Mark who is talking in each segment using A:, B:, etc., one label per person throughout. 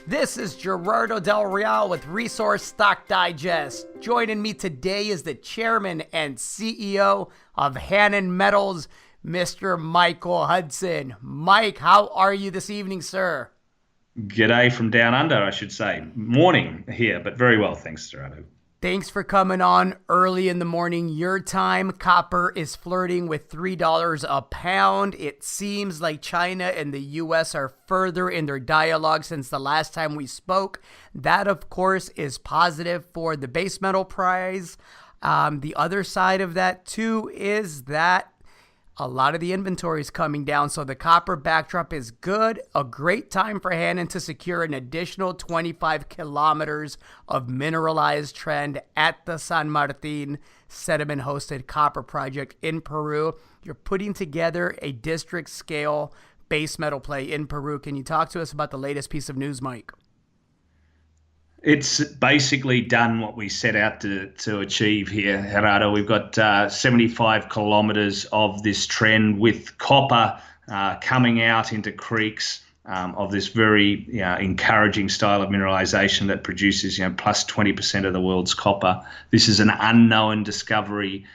A: This is Gerardo Del Real with Resource Stock Digest. Joining me today is the chairman and CEO of Hannan Metals, Mr. Michael Hudson. Mike, how are you this evening, sir?
B: G'day from down under, I should say. Morning here, but very well, thanks, Gerardo.
A: Thanks for coming on early in the morning your time. Copper is flirting with $3 a pound. It seems like China and the U.S. are further in their dialogue since the last time we spoke. That, of course, is positive for the base metal price. The other side of that, too, is that a lot of the inventory is coming down, so the copper backdrop is good. A great time for Hannan to secure an additional 25 kilometers of mineralized trend at the San Martin sediment-hosted copper project in Peru. You're putting together a district-scale base metal play in Peru. Can you talk to us about the latest piece of news, Mike?
B: It's basically done what we set out to achieve here, Gerardo. We've got 75 kilometres of this trend with copper coming out into creeks of this very encouraging style of mineralisation that produces plus 20% of the world's copper. This is an unknown discovery,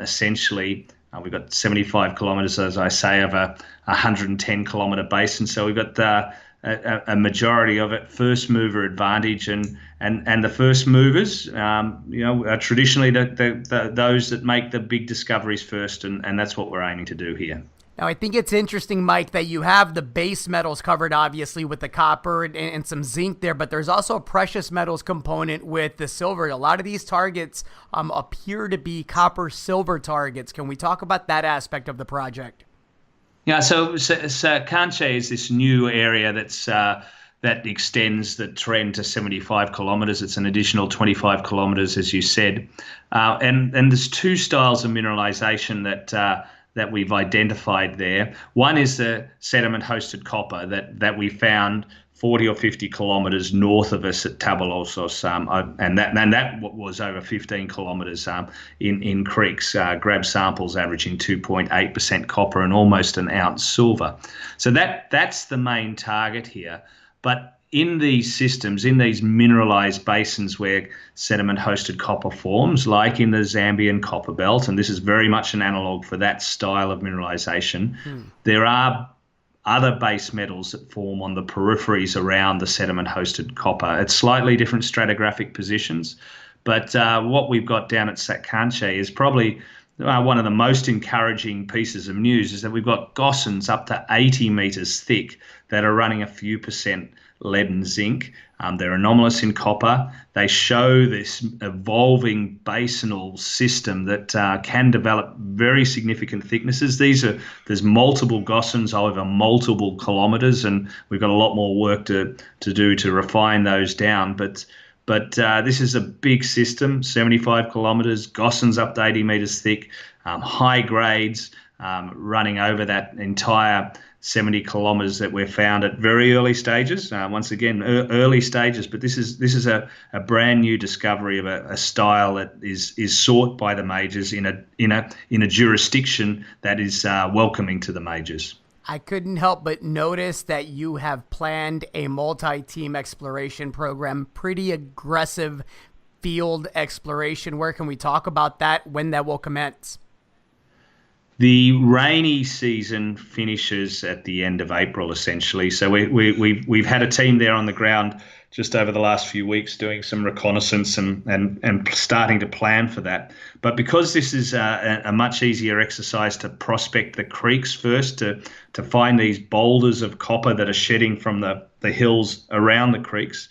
B: essentially. We've got 75 kilometres, as I say, of a 110 kilometre basin. So we've got a majority of it first mover advantage, and the first movers are traditionally those that make the big discoveries first, and that's what we're aiming to do here.
A: Now, I think it's interesting, Mike, that you have the base metals covered, obviously, with the copper and some zinc there, but there's also a precious metals component with the silver. A lot of these targets appear to be copper-silver targets. Can we talk about that aspect of the project?
B: Yeah, so Canche is this new area that extends the trend to 75 kilometres. It's an additional 25 kilometres, as you said, and there's two styles of mineralisation that we've identified there. One is the sediment-hosted copper that we found 40 or 50 kilometres north of us at Tabalosos, and that was over 15 kilometres in creeks, grab samples averaging 2.8% copper and almost an ounce silver. So that's the main target here. But in these systems, in these mineralised basins where sediment-hosted copper forms, like in the Zambian copper belt, and this is very much an analogue for that style of mineralisation, there are other base metals that form on the peripheries around the sediment-hosted copper. It's slightly different stratigraphic positions, but what we've got down at Canche is probably one of the most encouraging pieces of news, is that we've got gossans up to 80 metres thick that are running a few percent lead and zinc. They're anomalous in copper. They show this evolving basinal system that can develop very significant thicknesses. There's multiple gossans over multiple kilometres, and we've got a lot more work to do to refine those down. But this is a big system, 75 kilometres, gossans up to 80 metres thick, high grades, running over that entire 70 kilometres that we've found at very early stages. Once again, early stages, but this is a brand new discovery of a style that is sought by the majors in a jurisdiction that is welcoming to the majors.
A: I couldn't help but notice that you have planned a multi-team exploration program, pretty aggressive field exploration. Where can we talk about that, when that will commence?
B: The rainy season finishes at the end of April, essentially. So we've had a team there on the ground just over the last few weeks doing some reconnaissance and starting to plan for that. But because this is a much easier exercise to prospect the creeks first, to find these boulders of copper that are shedding from the hills around the creeks,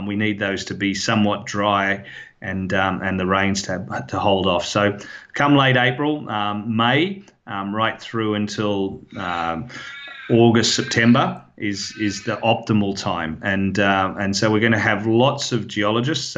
B: we need those to be somewhat dry and the rains to hold off. So come late April, May, right through until August, September is the optimal time. And so we're going to have lots of geologists,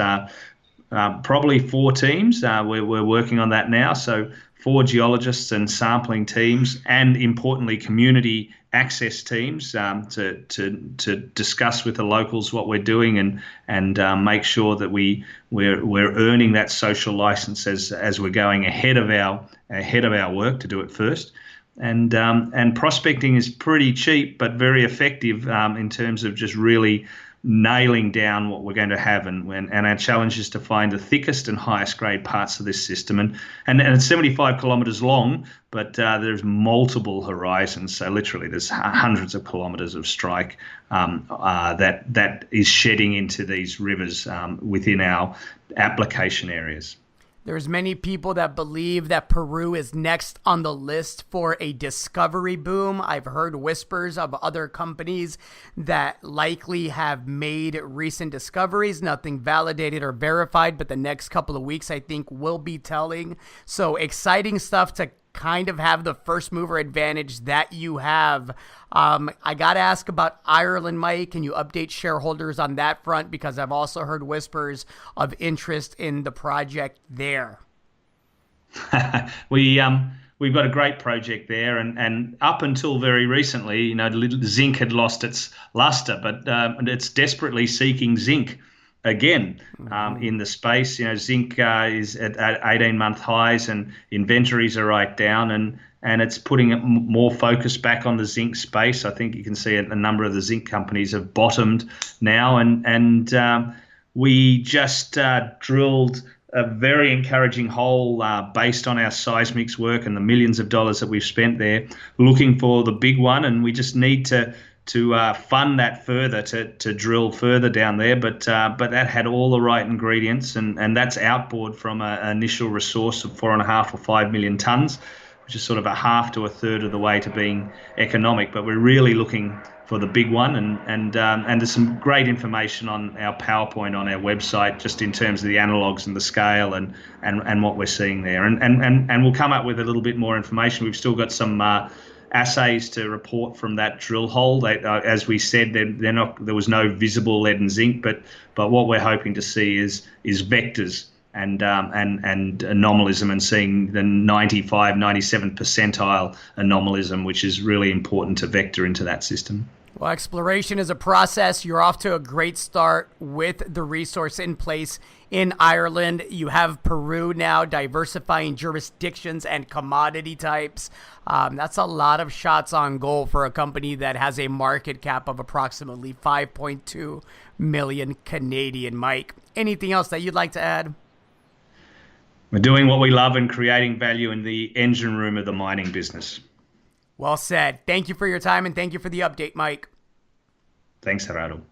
B: probably 4 teams. We're working on that now. So 4 geologists and sampling teams, and importantly, community access teams to discuss with the locals what we're doing and make sure that we're earning that social license as we're going ahead of our work to do it first. And prospecting is pretty cheap but very effective in terms of just really nailing down what we're going to have, and our challenge is to find the thickest and highest grade parts of this system, and it's 75 kilometers long, but there's multiple horizons, so literally there's hundreds of kilometers of strike that is shedding into these rivers within our application areas.
A: There's many people that believe that Peru is next on the list for a discovery boom. I've heard whispers of other companies that likely have made recent discoveries, nothing validated or verified, but the next couple of weeks I think will be telling. So exciting stuff to kind of have the first mover advantage that you have. I got to ask about Ireland, Mike. Can you update shareholders on that front? Because I've also heard whispers of interest in the project there.
B: We've got a great project there, and up until very recently, zinc had lost its luster, but it's desperately seeking zinc again in the space. Zinc is at 18-month highs, and inventories are right down, and it's putting more focus back on the zinc space. I think you can see a number of the zinc companies have bottomed now, and we just drilled a very encouraging hole based on our seismics work and the millions of dollars that we've spent there, looking for the big one, and we just need to fund that further to drill further down there, but that had all the right ingredients, and that's outboard from an initial resource of 4.5 or 5 million tons, which is sort of a half to a third of the way to being economic. But we're really looking for the big one, and there's some great information on our PowerPoint on our website, just in terms of the analogs and the scale and what we're seeing there, and we'll come up with a little bit more information. We've still got some assays to report from that drill hole. As we said, there was no visible lead and zinc, but what we're hoping to see is vectors and anomalism, and seeing the 95, 97 percentile anomalism, which is really important to vector into that system.
A: Well, exploration is a process. You're off to a great start with the resource in place in Ireland. You have Peru now diversifying jurisdictions and commodity types. That's a lot of shots on goal for a company that has a market cap of approximately 5.2 million Canadian. Mike, anything else that you'd like to add?
B: We're doing what we love and creating value in the engine room of the mining business.
A: Well said. Thank you for your time, and thank you for the update, Mike.
B: Thanks, Gerardo.